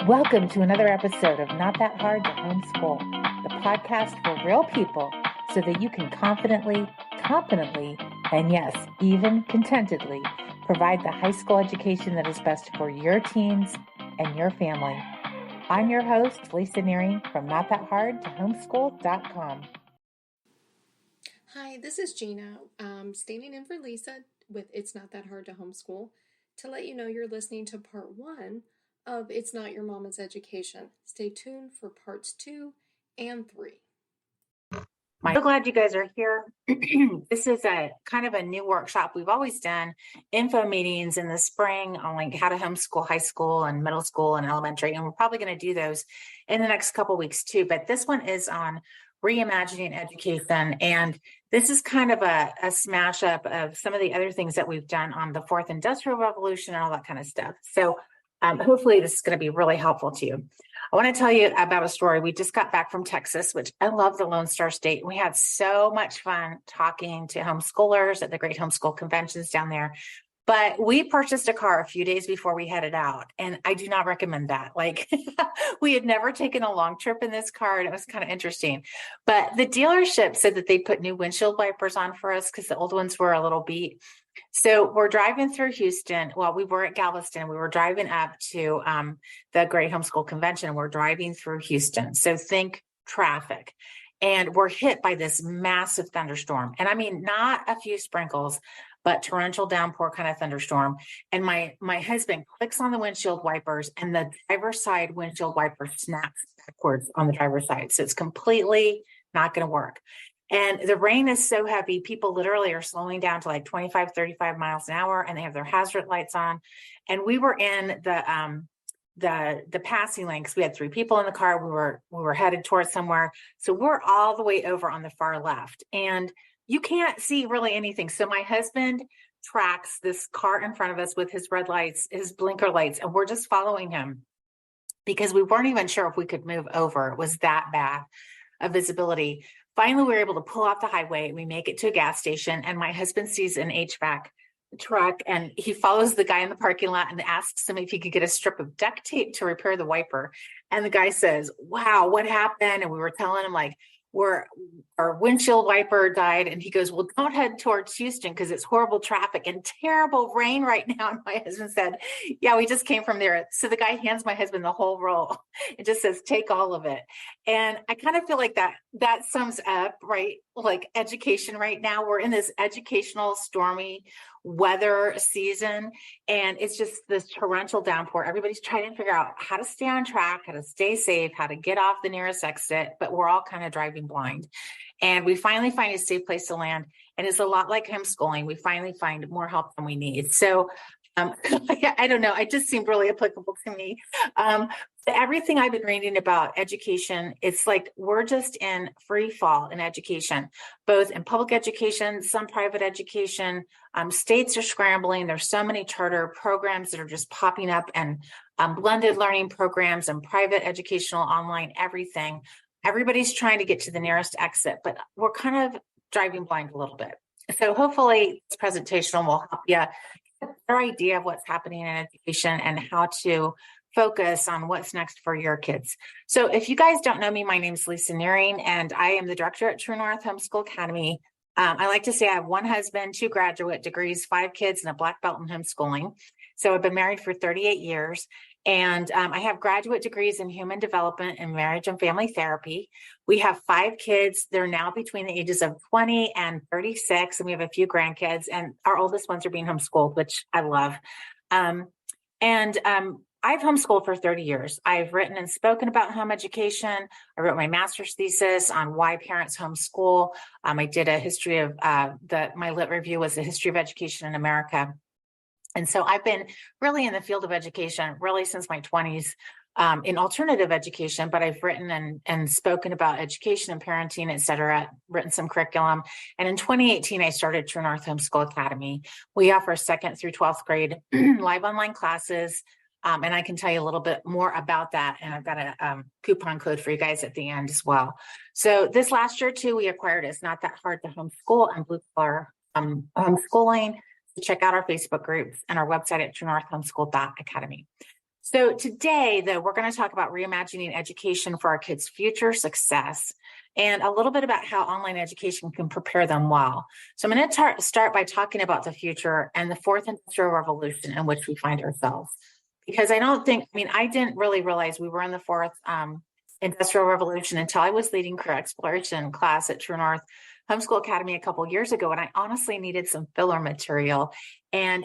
Welcome to another episode of Not That Hard to Homeschool, the podcast for real people so that you can confidently, competently, and yes, even contentedly provide the high school education that is best for your teens and your family. I'm your host, Lisa Neary from NotThatHardToHomeschool.com. Hi, this is Gina, standing in for Lisa with It's Not That Hard to Homeschool to let you know you're listening to part 1 of It's Not Your Mama's Education. Stay tuned for parts 2 and 3. I'm so glad you guys are here. This is a kind of a new workshop. We've always done info meetings in the spring on like how to homeschool high school and middle school and elementary, and we're probably going to do those in the next couple weeks too. But this one is on reimagining education, and this is kind of a smash up of some of the other things that we've done on the fourth industrial revolution and all that kind of stuff. So hopefully this is going to be really helpful to you. I want to tell you about a story. We just got back from Texas, which I love, the Lone Star State. We had so much fun talking to homeschoolers at the great homeschool conventions down there. But we purchased a car a few days before we headed out, and I do not recommend that. Like, we had never taken a long trip in this car, and it was kind of interesting. But the dealership said that they put new windshield wipers on for us because the old ones were a little beat. So we're driving through Houston. Well, we were at Galveston. We were driving up to the Great Homeschool Convention. We're driving through Houston. So think traffic. And we're hit by this massive thunderstorm. And I mean, not a few sprinkles, but torrential downpour kind of thunderstorm. And my husband clicks on the windshield wipers, and the driver's side windshield wiper snaps backwards on the driver's side. So it's completely not going to work. And the rain is so heavy, people literally are slowing down to like 25, 35 miles an hour, and they have their hazard lights on. And we were in the passing lane because we had 3 people in the car. We were headed towards somewhere. So we're all the way over on the far left, and you can't see really anything. So my husband tracks this car in front of us with his red lights, his blinker lights, and we're just following him because we weren't even sure if we could move over. It was that bad of visibility. Finally, we were able to pull off the highway. We make it to a gas station, and my husband sees an HVAC truck, and he follows the guy in the parking lot and asks him if he could get a strip of duct tape to repair the wiper. And the guy says, "Wow, what happened?" And we were telling him like, our windshield wiper died. And he goes, "Well, don't head towards Houston because it's horrible traffic and terrible rain right now." And my husband said, "Yeah, we just came from there." So the guy hands my husband the whole roll. It just says, "Take all of it." And I kind of feel like that sums up, right? Like education right now. We're in this educational stormy weather season, and it's just this torrential downpour. Everybody's trying to figure out how to stay on track, how to stay safe, how to get off the nearest exit, but we're all kind of driving blind. And we finally find a safe place to land, and it's a lot like homeschooling. We finally find more help than we need. So I don't know, it just seemed really applicable to me. Everything I've been reading about education, it's like we're just in free fall in education, both in public education, some private education. States are scrambling. There's so many charter programs that are just popping up, and blended learning programs and private educational online everything. Everybody's trying to get to the nearest exit, but we're kind of driving blind a little bit. So hopefully this presentation will help you get a better idea of what's happening in education and how to focus on what's next for your kids. So if you guys don't know me, my name is Lisa Neary, and I am the director at True North Homeschool Academy. I like to say I have 1 husband, 2 graduate degrees, 5 kids, and a black belt in homeschooling. So I've been married for 38 years, and I have graduate degrees in human development and marriage and family therapy. We have 5 kids. They're now between the ages of 20 and 36, and we have a few grandkids, and our oldest ones are being homeschooled, which I love. I've homeschooled for 30 years. I've written and spoken about home education. I wrote my master's thesis on why parents homeschool. I did a history of my lit review was the history of education in America. And so I've been really in the field of education really since my 20s in alternative education, but I've written and spoken about education and parenting, et cetera, written some curriculum. And in 2018, I started True North Homeschool Academy. We offer 2nd through 12th grade live online classes. And I can tell you a little bit more about that. And I've got a coupon code for you guys at the end as well. So this last year too, we acquired It's Not That Hard to Homeschool and Blue Collar Homeschooling. So check out our Facebook groups and our website at truenorthhomeschool.academy. So today, though, we're going to talk about reimagining education for our kids' future success and a little bit about how online education can prepare them well. So I'm going to start by talking about the future and the fourth industrial revolution in which we find ourselves. Because I didn't really realize we were in the fourth industrial revolution until I was leading career exploration class at True North Homeschool Academy a couple of years ago, and I honestly needed some filler material. And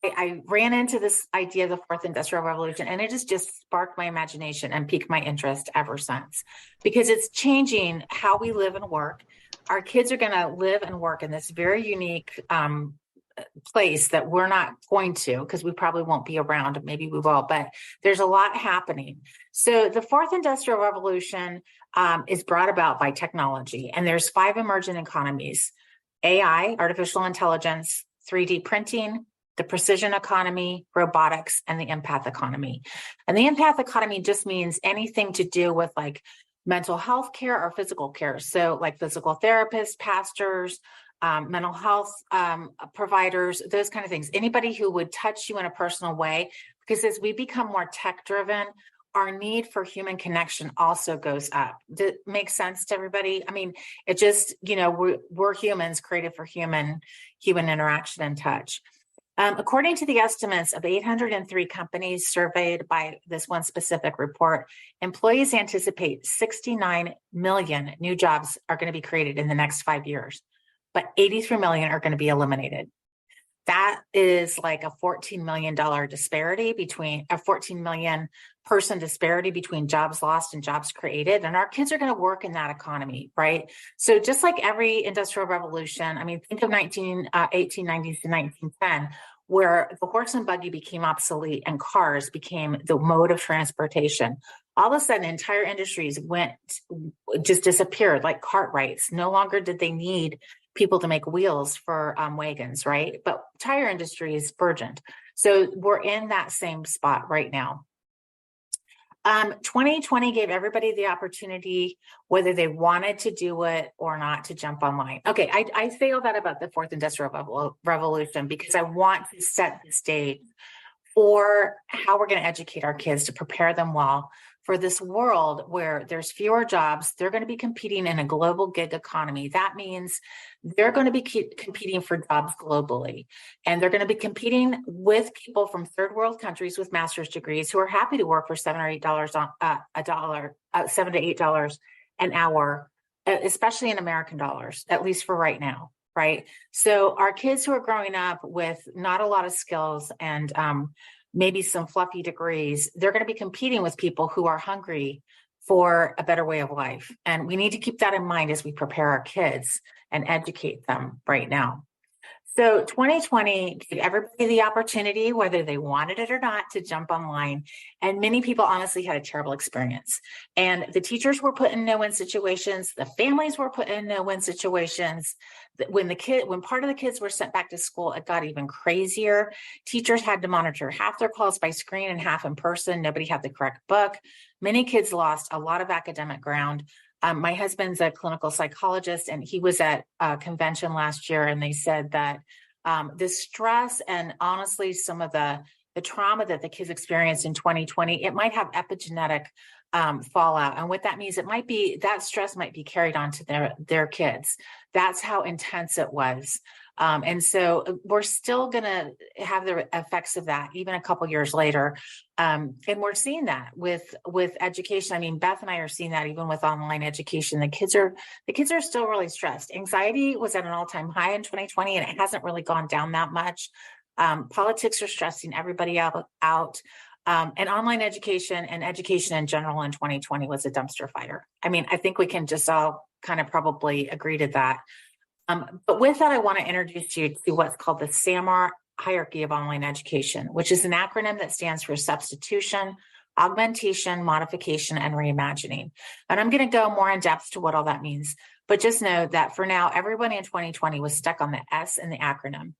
I ran into this idea of the fourth industrial revolution, and it has just sparked my imagination and piqued my interest ever since, because it's changing how we live and work. Our kids are going to live and work in this very unique place that we're not going to, because we probably won't be around. Maybe we will, but there's a lot happening. So the fourth industrial revolution is brought about by technology, and there's 5 emergent economies: AI, artificial intelligence, 3D printing, the precision economy, robotics, and the empath economy. And the empath economy just means anything to do with like mental health care or physical care. So like physical therapists, pastors, mental health providers, those kind of things. Anybody who would touch you in a personal way, because as we become more tech driven, our need for human connection also goes up. Does it make sense to everybody? I mean, it just, we're humans created for human interaction and touch. According to the estimates of 803 companies surveyed by this one specific report, employees anticipate 69 million new jobs are going to be created in the next 5 years, but 83 million are going to be eliminated. That is like a $14 million disparity between a 14 million person disparity between jobs lost and jobs created. And our kids are going to work in that economy, right? So just like every industrial revolution, I mean, think of 1890s to 1910, where the horse and buggy became obsolete and cars became the mode of transportation. All of a sudden, entire industries just disappeared, like Cartwrights. No longer did they need people to make wheels for wagons, right? But tire industry is burgeoned. So we're in that same spot right now. 2020 gave everybody the opportunity, whether they wanted to do it or not, to jump online. Okay, I say all that about the fourth industrial revolution because I want to set the stage for how we're going to educate our kids to prepare them well for this world where there's fewer jobs. They're going to be competing in a global gig economy. That means they're going to be competing for jobs globally. And they're going to be competing with people from third world countries with master's degrees who are happy to work for $7 or $8 $7 to $8 an hour, especially in American dollars, at least for right now. Right. So our kids who are growing up with not a lot of skills and maybe some fluffy degrees, they're going to be competing with people who are hungry for a better way of life. And we need to keep that in mind as we prepare our kids and educate them right now. So 2020 gave everybody the opportunity, whether they wanted it or not, to jump online. And many people honestly had a terrible experience. And the teachers were put in no-win situations. The families were put in no-win situations. When part of the kids were sent back to school, it got even crazier. Teachers had to monitor half their calls by screen and half in person. Nobody had the correct book. Many kids lost a lot of academic ground. My husband's a clinical psychologist, and he was at a convention last year, and they said that the stress and honestly some of the trauma that the kids experienced in 2020, it might have epigenetic fallout. And what that means, that stress might be carried on to their kids. That's how intense it was. And so we're still going to have the effects of that even a couple years later. And we're seeing that with education. I mean, Beth and I are seeing that even with online education. The kids are still really stressed. Anxiety was at an all-time high in 2020, and it hasn't really gone down that much. Politics are stressing everybody out. And online education and education in general in 2020 was a dumpster fire. I mean, I think we can just all kind of probably agree to that. But with that, I want to introduce you to what's called the SAMR hierarchy of online education, which is an acronym that stands for Substitution, Augmentation, Modification, and Reimagining. And I'm going to go more in depth to what all that means. But just know that for now, everybody in 2020 was stuck on the S in the acronym.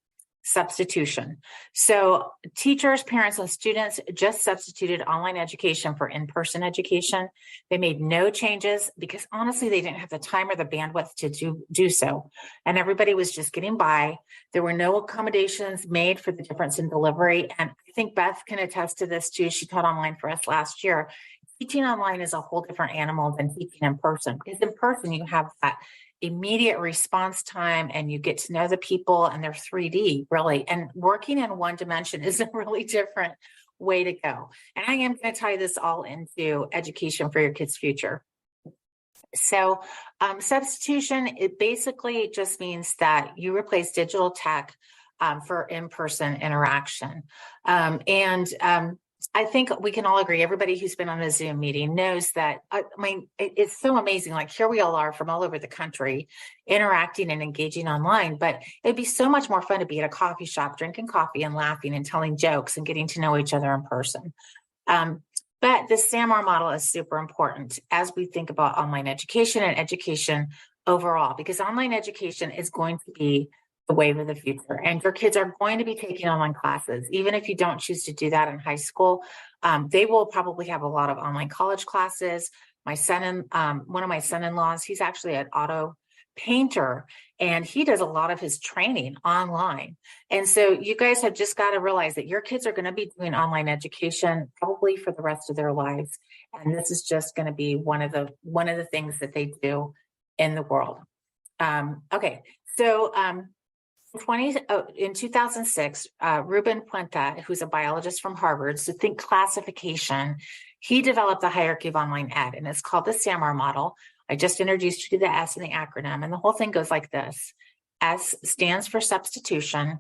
substitution. So teachers, parents, and students just substituted online education for in-person education. They made no changes because honestly, they didn't have the time or the bandwidth to do so. And everybody was just getting by. There were no accommodations made for the difference in delivery. And I think Beth can attest to this too. She taught online for us last year. Teaching online is a whole different animal than teaching in person, because in person you have that immediate response time and you get to know the people and they're 3D really. And working in one dimension is a really different way to go. And I am going to tie this all into education for your kids' future. So substitution, it basically just means that you replace digital tech for in-person interaction. I think we can all agree, everybody who's been on a Zoom meeting knows that, it's so amazing. Like here we all are from all over the country interacting and engaging online, but it'd be so much more fun to be at a coffee shop, drinking coffee and laughing and telling jokes and getting to know each other in person. But the SAMR model is super important as we think about online education and education overall, because online education is going to be the wave of the future. And your kids are going to be taking online classes. Even if you don't choose to do that in high school, they will probably have a lot of online college classes. One of my son-in-laws, he's actually an auto painter, and he does a lot of his training online. And so you guys have just got to realize that your kids are going to be doing online education probably for the rest of their lives. And this is just going to be one of the things that they do in the world. Okay, so in 2006, Ruben Puente, who's a biologist from Harvard, so think classification, he developed the hierarchy of online ed, and it's called the SAMR model. I just introduced you to the S in the acronym, and the whole thing goes like this. S stands for substitution,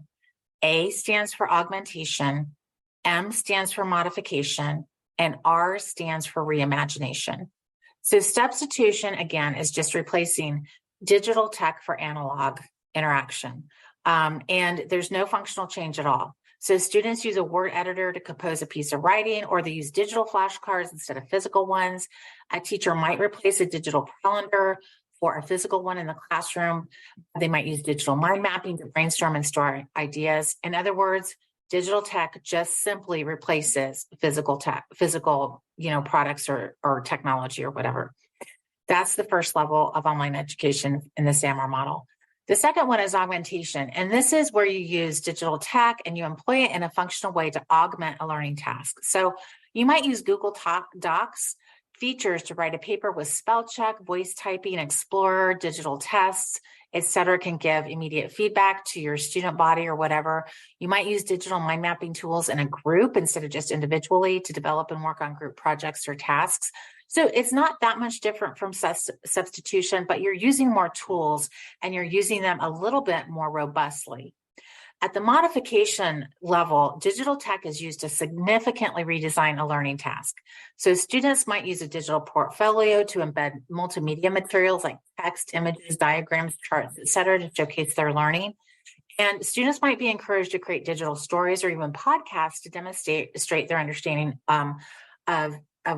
A stands for augmentation, M stands for modification, and R stands for reimagination. So substitution, again, is just replacing digital tech for analog interaction. And there's no functional change at all. So students use a word editor to compose a piece of writing, or they use digital flashcards instead of physical ones. A teacher might replace a digital calendar for a physical one in the classroom. They might use digital mind mapping to brainstorm and store ideas. In other words, digital tech just simply replaces physical products or technology or whatever. That's the first level of online education in the SAMR model. The second one is augmentation, and this is where you use digital tech and you employ it in a functional way to augment a learning task. So you might use Google Docs features to write a paper with spell check, voice typing, Explorer, digital tests, etc. Can give immediate feedback to your student body or whatever. You might use digital mind mapping tools in a group instead of just individually to develop and work on group projects or tasks. So it's not that much different from substitution, but you're using more tools and you're using them a little bit more robustly. At the modification level, digital tech is used to significantly redesign a learning task. So students might use a digital portfolio to embed multimedia materials like text, images, diagrams, charts, etc., to showcase their learning. And students might be encouraged to create digital stories or even podcasts to demonstrate their understanding of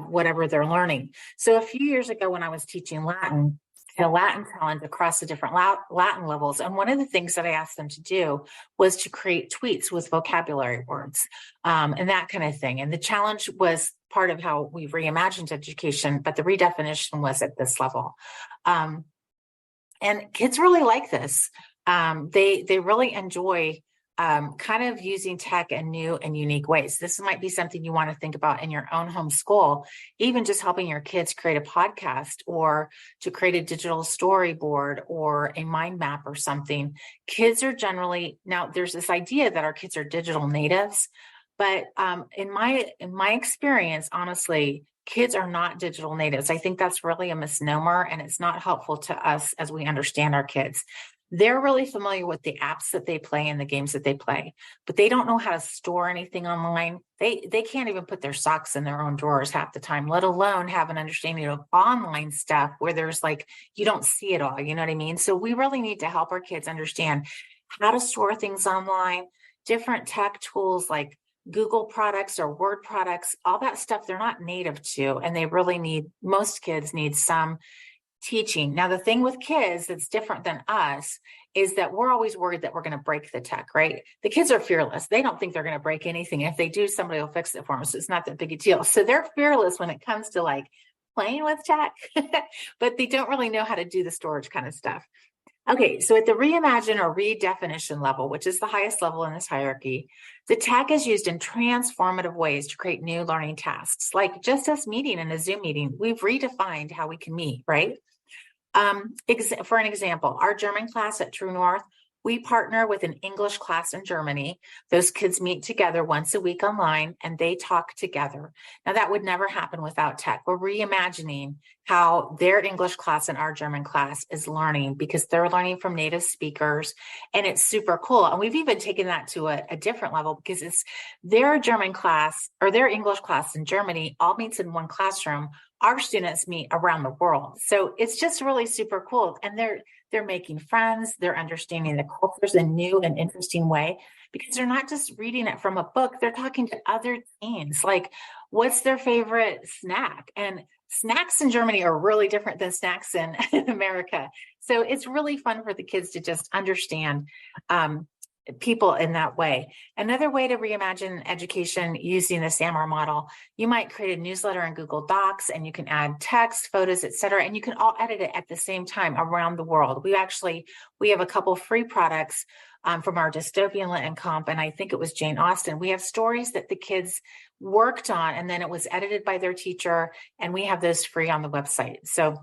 whatever they're learning. So a few years ago when I was teaching Latin, I had a Latin challenge across the different Latin levels. And one of the things that I asked them to do was to create tweets with vocabulary words and that kind of thing. And the challenge was part of how we reimagined education, but the redefinition was at this level. And kids really like this. They really enjoy kind of using tech in new and unique ways. This might be something you want to think about in your own homeschool, even just helping your kids create a podcast or to create a digital storyboard or a mind map or something. Kids are generally, now there's this idea that our kids are digital natives, but in my experience, honestly, kids are not digital natives. I think that's really a misnomer, and it's not helpful to us as we understand our kids. They're really familiar with the apps that they play and the games that they play, but they don't know how to store anything online. They can't even put their socks in their own drawers half the time, let alone have an understanding of online stuff where there's you don't see it all, you know what I mean? So we really need to help our kids understand how to store things online, different tech tools like Google products or Word products, all that stuff they're not native to, and they really most kids need some teaching. Now, the thing with kids that's different than us is that we're always worried that we're going to break the tech, right? The kids are fearless. They don't think they're going to break anything. If they do, somebody will fix it for them. So it's not that big a deal. So they're fearless when it comes to like playing with tech, but they don't really know how to do the storage kind of stuff. Okay, so at the reimagine or redefinition level, which is the highest level in this hierarchy, the tech is used in transformative ways to create new learning tasks. Like just us meeting in a Zoom meeting, we've redefined how we can meet, right? For an example, our German class at True North, we partner with an English class in Germany. Those kids meet together once a week online and they talk together. Now that would never happen without tech. We're reimagining how their English class and our German class is learning because they're learning from native speakers and it's super cool. And we've even taken that to a different level because it's their German class or their English class in Germany all meets in one classroom. Our students meet around the world. So it's just really super cool. And they're making friends, they're understanding the cultures in a new and interesting way because they're not just reading it from a book, they're talking to other teens. Like, what's their favorite snack? And snacks in Germany are really different than snacks in America. So it's really fun for the kids to just understand people in that way. Another way to reimagine education using the SAMR model, you might create a newsletter in Google Docs and you can add text, photos, etc., and you can all edit it at the same time around the world. We have a couple free products from our dystopian lit and comp, and I think it was Jane Austen. We have stories that the kids worked on and then it was edited by their teacher, and we have those free on the website. So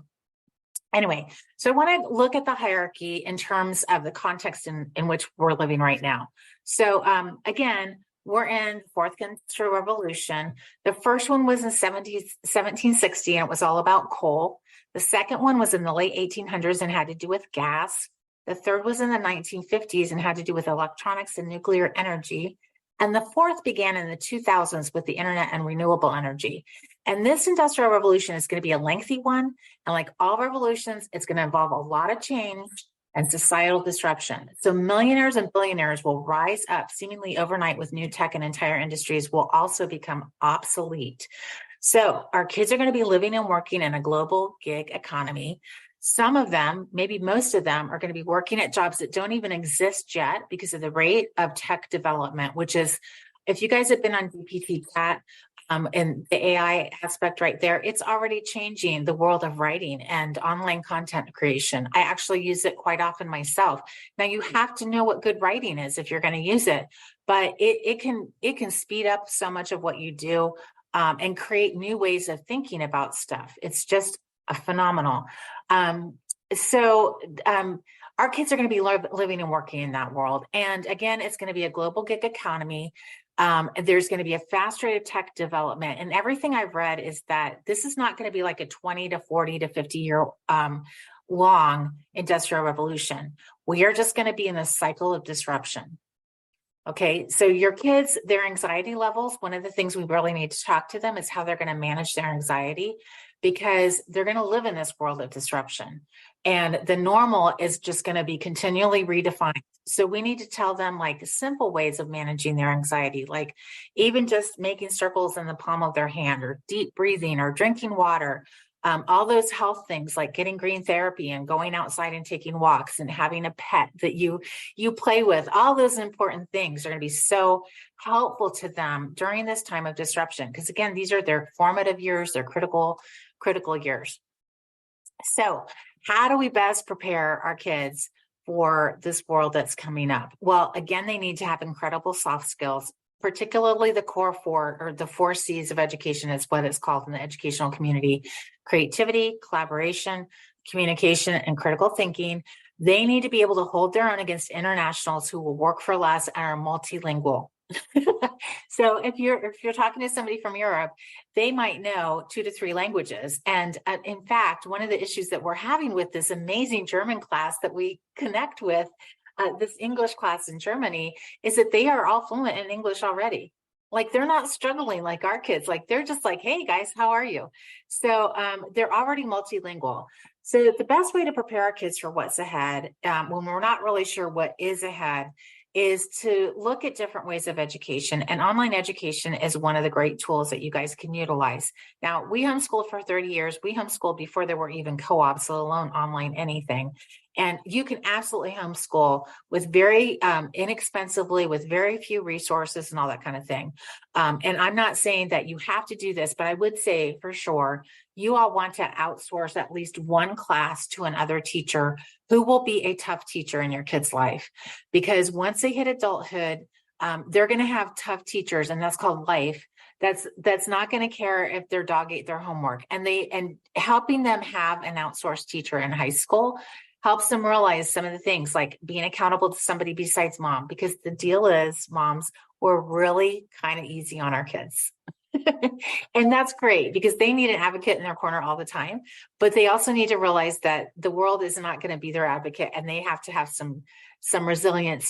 anyway, so I want to look at the hierarchy in terms of the context in which we're living right now. So again, we're in the fourth industrial revolution. The first one was in 1760, and it was all about coal. The second one was in the late 1800s and had to do with gas. The third was in the 1950s and had to do with electronics and nuclear energy. And the fourth began in the 2000s with the internet and renewable energy. And this industrial revolution is going to be a lengthy one. And like all revolutions, it's going to involve a lot of change and societal disruption. So millionaires and billionaires will rise up seemingly overnight with new tech, and entire industries will also become obsolete. So our kids are going to be living and working in a global gig economy. Some of them, maybe most of them, are going to be working at jobs that don't even exist yet because of the rate of tech development, which is, if you guys have been on GPT chat and the AI aspect right there, it's already changing the world of writing and online content creation. I actually use it quite often myself. Now you have to know what good writing is if you're going to use it, but it can speed up so much of what you do and create new ways of thinking about stuff. It's just phenomenal. Our kids are going to be living and working in that world. And again, it's going to be a global gig economy. There's going to be a fast rate of tech development. And everything I've read is that this is not going to be like a 20 to 40 to 50 year long industrial revolution. We are just going to be in a cycle of disruption. Okay, so your kids, their anxiety levels, one of the things we really need to talk to them is how they're going to manage their anxiety, because they're going to live in this world of disruption. And the normal is just going to be continually redefined. So we need to tell them like simple ways of managing their anxiety, like even just making circles in the palm of their hand, or deep breathing, or drinking water. All those health things like getting green therapy and going outside and taking walks and having a pet that you play with. All those important things are going to be so helpful to them during this time of disruption. Because again, these are their formative years, their critical years. So how do we best prepare our kids for this world that's coming up? Well, again, they need to have incredible soft skills, particularly the core four, or the 4 C's of education is what it's called in the educational community: creativity, collaboration, communication, and critical thinking. They need to be able to hold their own against internationals who will work for less and are multilingual. So if you're talking to somebody from Europe, they might know 2 to 3 languages. And in fact, one of the issues that we're having with this amazing German class that we connect with, this English class in Germany, is that they are all fluent in English already. Like they're not struggling like our kids. Like they're just like, hey guys, how are you? So they're already multilingual. So the best way to prepare our kids for what's ahead, when we're not really sure what is ahead, is to look at different ways of education, and online education is one of the great tools that you guys can utilize. Now, we homeschooled for 30 years. We homeschooled before there were even co-ops, let alone online anything. And you can absolutely homeschool with very inexpensively, with very few resources and all that kind of thing. And I'm not saying that you have to do this, but I would say for sure, you all want to outsource at least one class to another teacher who will be a tough teacher in your kid's life. Because once they hit adulthood, they're going to have tough teachers, and that's called life. That's not going to care if their dog ate their homework. And helping them have an outsourced teacher in high school helps them realize some of the things, like being accountable to somebody besides mom, because the deal is, moms, we're really kind of easy on our kids. And that's great because they need an advocate in their corner all the time, but they also need to realize that the world is not going to be their advocate, and they have to have some resilience